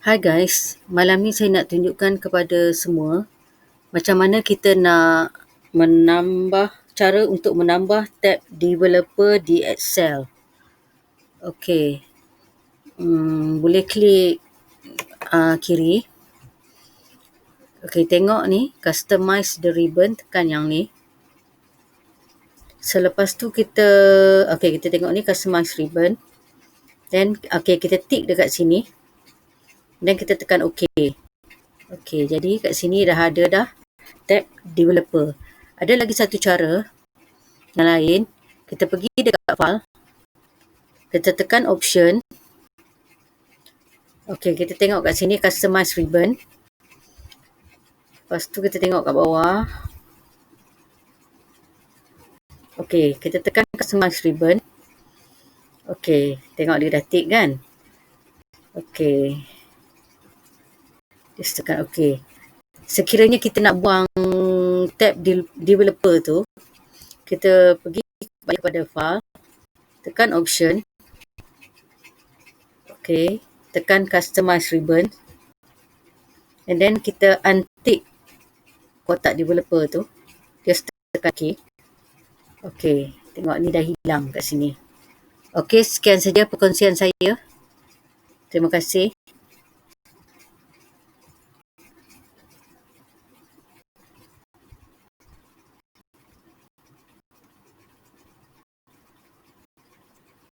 Hai guys, malam ni saya nak tunjukkan kepada semua macam mana kita nak cara untuk menambah tab developer di Excel. Okey, boleh klik kiri. Okey, tengok ni, customize the ribbon, tekan yang ni. Selepas tu kita tengok ni customize ribbon. Then kita tick dekat sini. Dan kita tekan OK. Okey, jadi kat sini dah ada tab developer. Ada lagi satu cara yang lain. Kita pergi dekat file. Kita tekan option. Okey, kita tengok kat sini customize ribbon. Lepas tu kita tengok kat bawah. Okey, kita tekan customize ribbon. Okey, tengok dia dah tick kan? Okey. Just tekan OK. Sekiranya kita nak buang tab developer tu, kita pergi kepada file, tekan option. OK, tekan customize ribbon. And then kita untick kotak developer tu. Just tekan OK. OK, tengok ni dah hilang kat sini. OK, sekian saja perkongsian saya. Terima kasih.